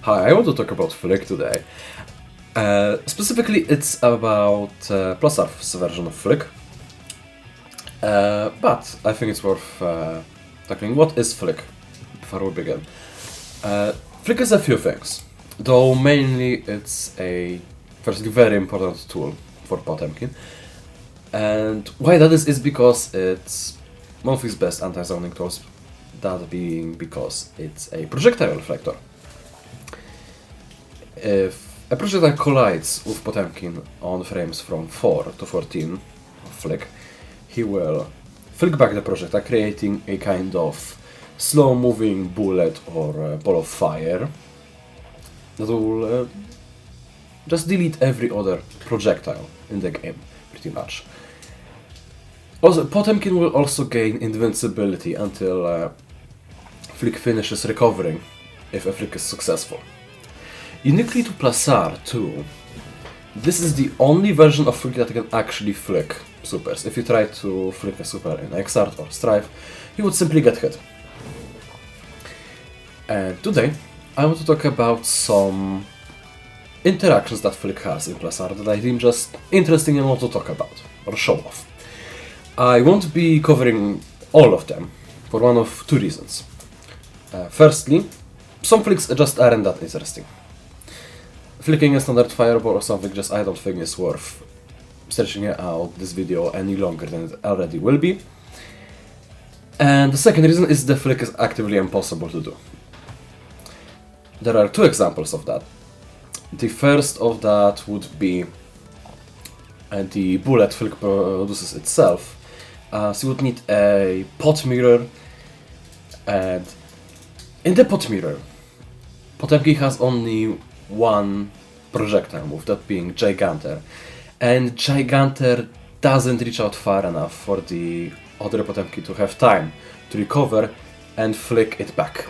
Hi, I want to talk about Flick today. Specifically, it's about Plus Arf's version of Flick. But I think it's worth tackling what is Flick before we begin. Flick is a few things, though mainly it's a firstly very important tool for Potemkin. And why that is because it's one of its best anti-zoning tools, that being because it's a projectile reflector. If a projectile collides with Potemkin on frames from 4 to 14 of Flick, he will flick back the projectile, creating a kind of slow-moving bullet or ball of fire that will just delete every other projectile in the game, pretty much. Also, Potemkin will also gain invincibility until Flick finishes recovering, if a Flick is successful. Uniquely to Plasar too, this is the only version of Flick that can actually flick supers. If you try to flick a super in Exart or Strife, you would simply get hit. And today, I want to talk about some interactions that Flick has in Plasar that I deem just interesting and want to talk about, or show off. I won't be covering all of them, for one of two reasons. Firstly, some flicks just aren't that interesting. Flicking a standard fireball or something just I don't think is worth stretching out this video any longer than it already will be. And the second reason is the flick is actively impossible to do. There are two examples of that. The first of that would be the bullet flick produces itself. So you would need a pot mirror, and in the pot mirror, Potemkin has only one projectile move, that being Giganter, and Giganter doesn't reach out far enough for the other Potemkin to have time to recover and flick it back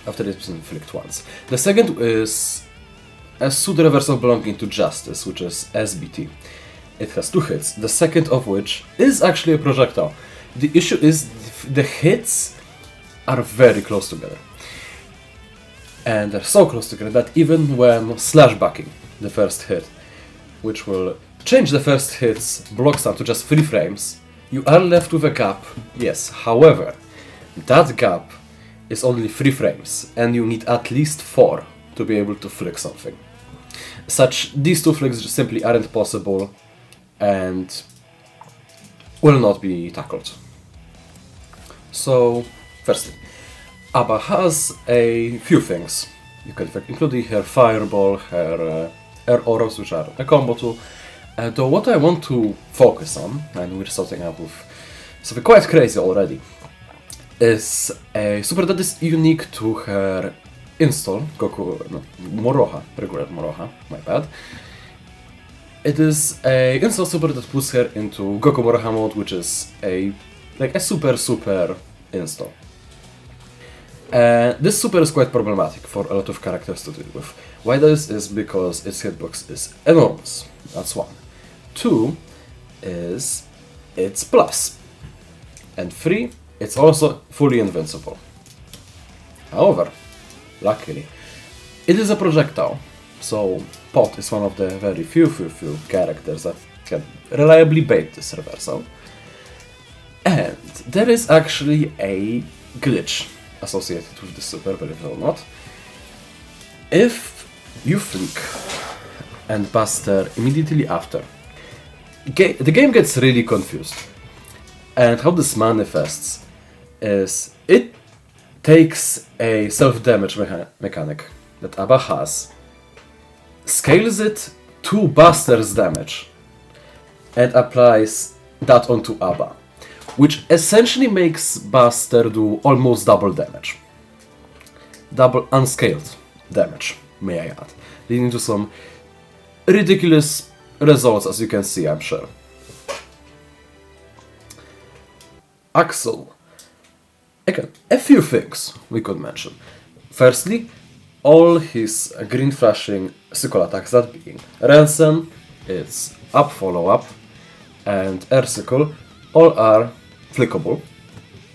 after it's been flicked once. The second is a pseudo reversal belonging to Justice, which is SBT. It has two hits, the second of which is actually a projectile. The issue is the hits are very close together. And they're so close together that even when slashbacking the first hit, which will change the first hit's block stun to just 3 frames, you are left with a gap, yes. However, that gap is only 3 frames, and you need at least 4 to be able to flick something. These two flicks just simply aren't possible and will not be tackled. So, firstly, Abba has a few things you can flick, including her fireball, her auras, which are a combo tool. Though what I want to focus on, and we're starting out with something quite crazy already, is a super that is unique to her install, Moroha, regular Moroha, my bad. It is a install super that puts her into Goku Moroha mode, which is a super install. This super is quite problematic for a lot of characters to deal with. Why this is because its hitbox is enormous, that's one. 2 is its plus. And 3, it's also fully invincible. However, luckily, it is a projectile, so Pot is one of the very few characters that can reliably bait this reversal. And there is actually a glitch associated with this super, believe it or not. If you flick and Buster immediately after, the game gets really confused. And how this manifests is it takes a self-damage mechanic that Abba has, scales it to Buster's damage, and applies that onto Abba, which essentially makes Buster do almost double damage. Double unscaled damage, may I add, leading to some ridiculous results, as you can see, I'm sure. Axel. Again, a few things we could mention. Firstly, all his green flashing sickle attacks, that being Ransom, its up follow up, and air sickle, all are flickable,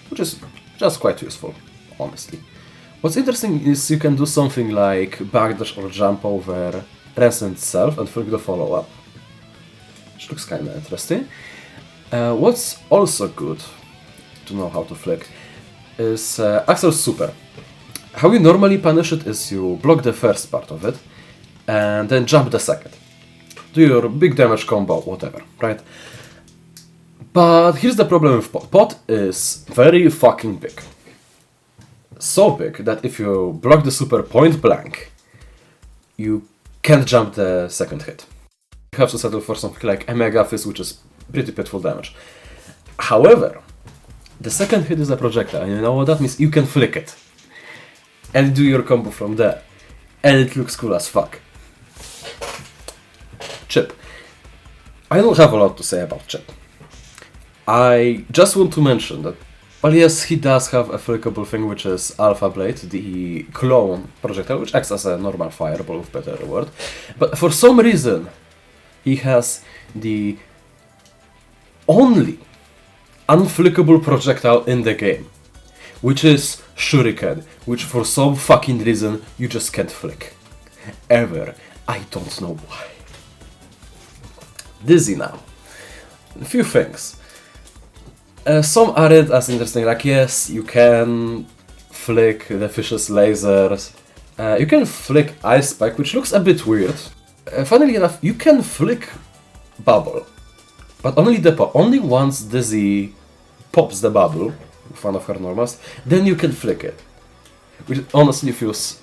which is just quite useful, honestly. What's interesting is you can do something like backdash or jump over Resident itself and flick the follow-up, which looks kinda interesting. What's also good to know how to flick is Axel's super. How you normally punish it is you block the first part of it and then jump the second. Do your big damage combo, whatever, right? But here's the problem with Pot. Pot is very fucking big. So big that if you block the super point blank, you can't jump the second hit. You have to settle for something like a Mega Fist, which is pretty pitiful damage. However, the second hit is a projectile, and you know what that means? You can flick it. And do your combo from there. And it looks cool as fuck. Chip. I don't have a lot to say about Chip. I just want to mention that, well, yes, he does have a flickable thing, which is Alpha Blade, the clone projectile, which acts as a normal fireball with better reward. But for some reason, he has the only unflickable projectile in the game, which is Shuriken, which for some fucking reason you just can't flick. Ever. I don't know why. Dizzy now. A few things. Some aren't as interesting, like yes, you can flick the fish's lasers. You can flick Ice Spike, which looks a bit weird. Funnily enough, you can flick Bubble, but only once Dizzy pops the bubble with one of her normals, then you can flick it. Which honestly feels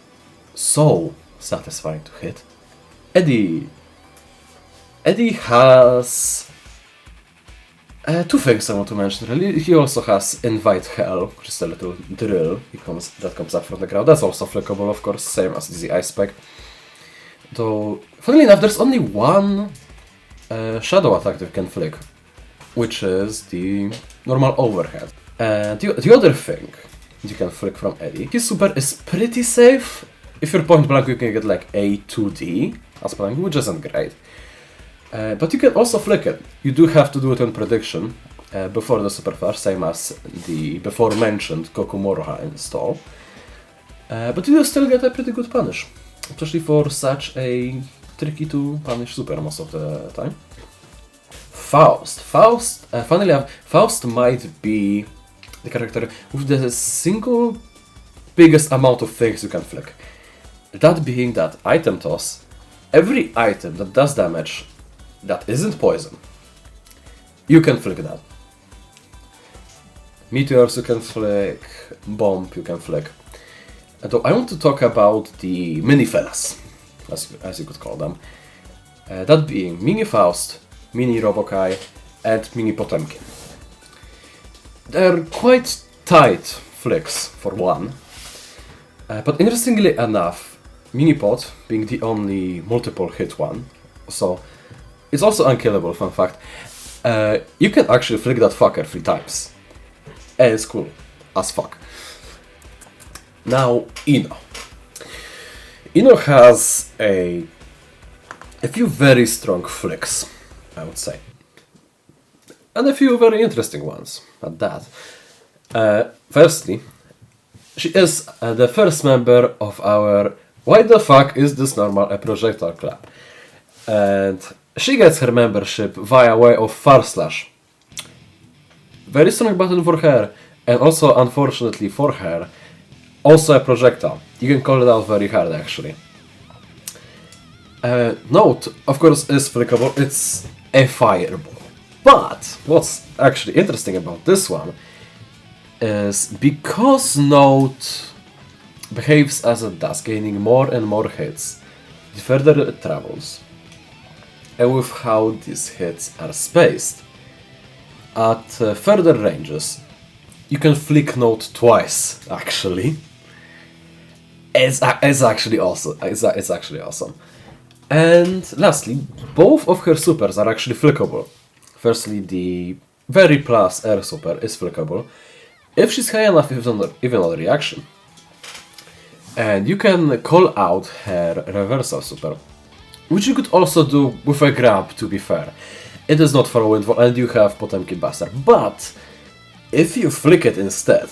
so satisfying to hit. Eddie has two things I want to mention really. He also has Invite Hell, which is a little drill that comes up from the ground. That's also flickable, of course, same as Dizzy Ice Spike. Though, funnily enough, there's only one shadow attack that can flick, which is the normal overhead. The other thing you can flick from Eddie, his super is pretty safe. If you're point blank, you can get like a 2D as blank, which isn't great. But you can also flick it. You do have to do it on prediction before the super flash, same as the before mentioned Kokumoroha install. But you still get a pretty good punish, especially for such a tricky to punish super most of the time. Faust, funnily enough, Faust might be the character with the single biggest amount of things you can flick. That being that item toss, every item that does damage that isn't poison, you can flick that. Meteors you can flick, bomb you can flick. Though I want to talk about the mini fellas, as you could call them. That being Mini Faust, Mini Robokai, and Mini Potemkin. They're quite tight flicks for one. But interestingly enough, Mini Pot being the only multiple hit one, so it's also unkillable, fun fact. You can actually flick that fucker 3 times. And it's cool as fuck. Now, Ino. Ino has a few very strong flicks, I would say. And a few very interesting ones at that. Firstly, she is the first member of our Why the fuck is this normal a projectile club? And she gets her membership via way of Farslash. Very strong button for her, and also unfortunately for her, also a projectile. You can call it out very hard actually. Note, of course, is flickable, it's a fireball. But what's actually interesting about this one is because Note behaves as it does, gaining more and more hits the further it travels, and with how these hits are spaced, at further ranges, you can flick Note twice, actually. It's actually awesome. It's actually awesome. And lastly, both of her supers are actually flickable. Firstly, the very plus air super is flickable if she's high enough even on reaction. And you can call out her reversal super, which you could also do with a grab, to be fair. It is not for a windfall and you have Potemkin Buster, but if you flick it instead,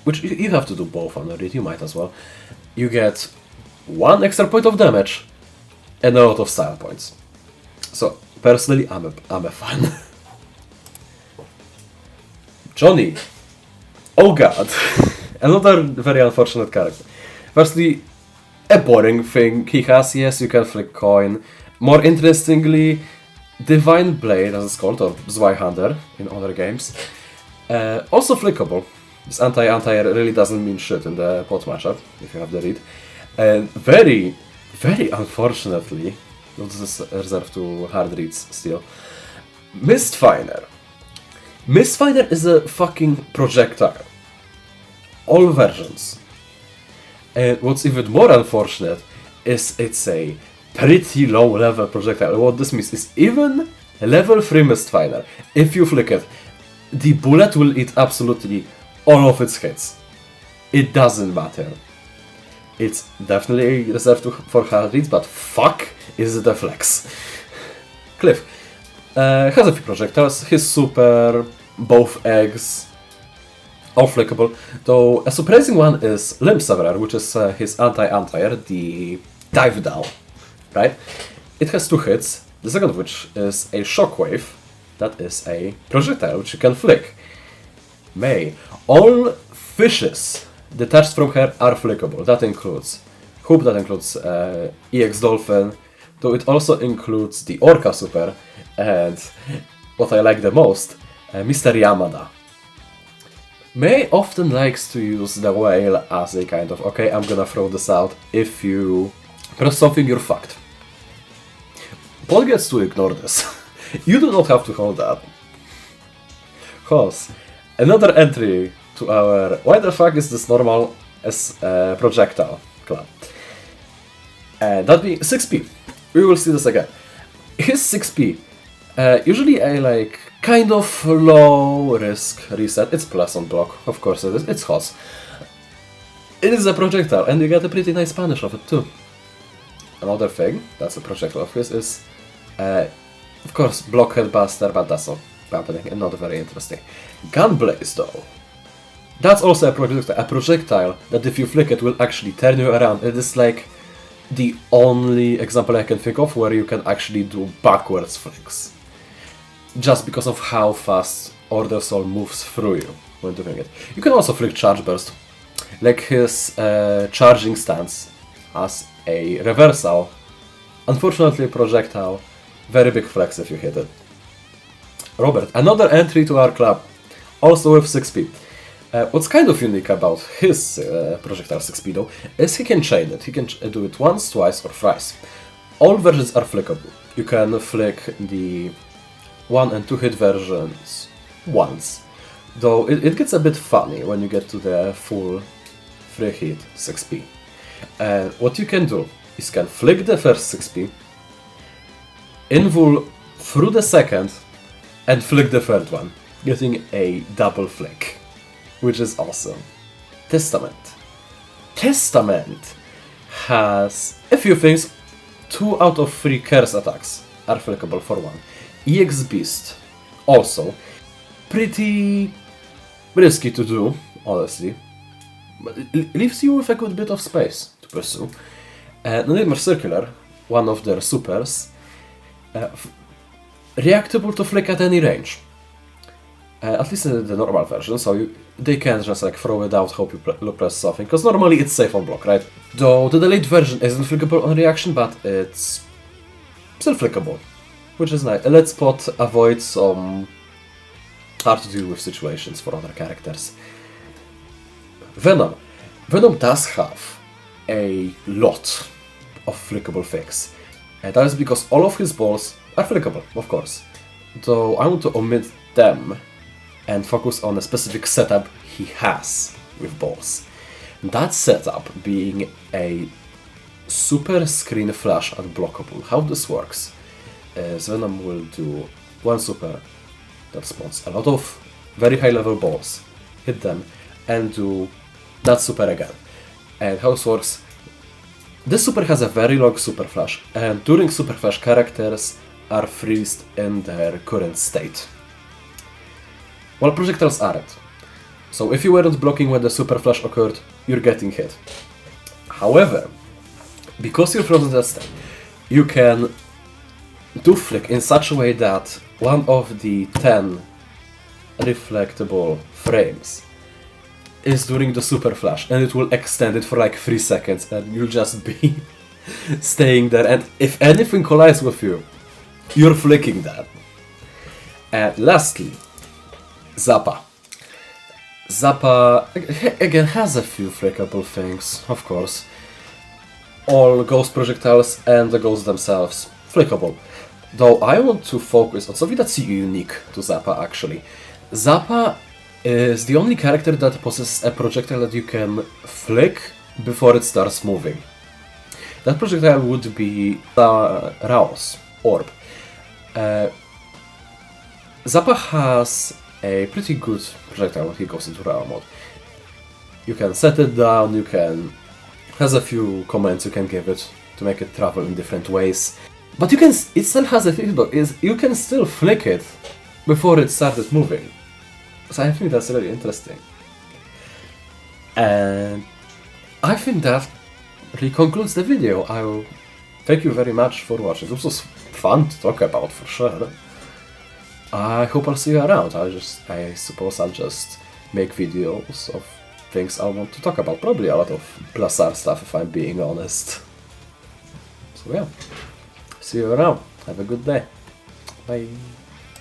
which you have to do both under it, you might as well, you get 1 extra point of damage and a lot of style points. So, personally, I'm a fan. Johnny. Oh god. Another very unfortunate character. Firstly, a boring thing he has, yes, you can flick coin. More interestingly, Divine Blade, as it's called, or Zweihander in other games. Also flickable. This anti-anti really doesn't mean shit in the pot matchup, if you have the read. And very, very unfortunately, this is reserved to hard reads still, Mistfinder. Mistfinder is a fucking projectile. All versions. And what's even more unfortunate is it's a pretty low level projectile. What this means is even level 3 Mistfinder, if you flick it, the bullet will eat absolutely all of its hits. It doesn't matter. It's definitely reserved for hard reads, but fuck is it a flex. Cliff has a few projectiles. His super, both eggs, all flickable. Though a surprising one is Limb Severer, which is his anti-anti-air, the dive down. Right? It has 2 hits, the second of which is a shockwave, that is a projectile which you can flick. May. All fishes detached from her are flickable. That includes Hoop, that includes EX Dolphin, though it also includes the Orca Super, and what I like the most, Mr. Yamada. May often likes to use the whale as a kind of, okay, I'm gonna throw this out, if you press something, you're fucked. Paul gets to ignore this. You do not have to hold that. Cause another entry to our why the fuck is this normal as projectile club. And that'd be 6p. We will see this again. His 6p, usually a like kind of low risk reset. It's plus on block, of course it is. It's HOS. It is a projectile, and you get a pretty nice punish of it too. Another thing that's a projectile of his is, of course, Blockhead Buster, but that's not happening and not very interesting. Gunblaze though. That's also a projectile that if you flick it will actually turn you around. It is like the only example I can think of where you can actually do backwards flicks. Just because of how fast Order Soul moves through you when doing it. You can also flick Charge Burst. Like his charging stance as a reversal. Unfortunately projectile. Very big flex if you hit it. Robert, another entry to our club. Also with 6p. What's kind of unique about his projectile 6p though, is he can chain it. He can do it once, twice or thrice. All versions are flickable. You can flick the 1 and 2 hit versions once. Though it gets a bit funny when you get to the full 3 hit 6p. What you can do is you can flick the first 6p, invul through the second, and flick the third one, getting a double flick. Which is awesome. Testament. Testament has a few things. 2 out of 3 curse attacks are flickable for 1. EX Beast also. Pretty risky to do, honestly. But it leaves you with a good bit of space to pursue. Nightmare Circular, one of their supers, reactable to flick at any range. At least in the normal version, so they can't just like throw it out, hope you press something, because normally it's safe on block, right? Though the delayed version isn't flickable on reaction, but it's still flickable, which is nice. Let's Pot avoid some hard to deal with situations for other characters. Venom. Venom does have a lot of flickable things. And that is because all of his balls are flickable, of course. Though I want to omit them and focus on a specific setup he has with balls. That setup being a super screen flash unblockable. How this works is Venom will do one super that spawns a lot of very high level balls, hit them, and do that super again. And how this works, this super has a very long super flash, and during super flash characters are freezed in their current state. While projectiles aren't. So if you weren't blocking when the super flash occurred, you're getting hit. However, because you're frozen that state, you can do flick in such a way that one of the 10 reflectable frames is during the super flash, and it will extend it for like 3 seconds, and you'll just be staying there, and if anything collides with you, you're flicking that. And lastly, Zappa. Zappa, again, has a few flickable things, of course. All ghost projectiles and the ghosts themselves, flickable. Though I want to focus on something that's unique to Zappa, actually. Zappa is the only character that possesses a projectile that you can flick before it starts moving. That projectile would be the Raos orb. Zappa has a pretty good projectile when he goes into Rao mode. You can set it down, you can... has a few commands you can give it to make it travel in different ways. But you can... it still has a thing though, is you can still flick it before it started moving. So I think that's really interesting. And I think that really concludes the video. I will thank you very much for watching. This was fun to talk about for sure. I hope I'll see you around. I suppose I'll just make videos of things I want to talk about. Probably a lot of Plasar stuff if I'm being honest. So yeah, see you around. Have a good day. Bye.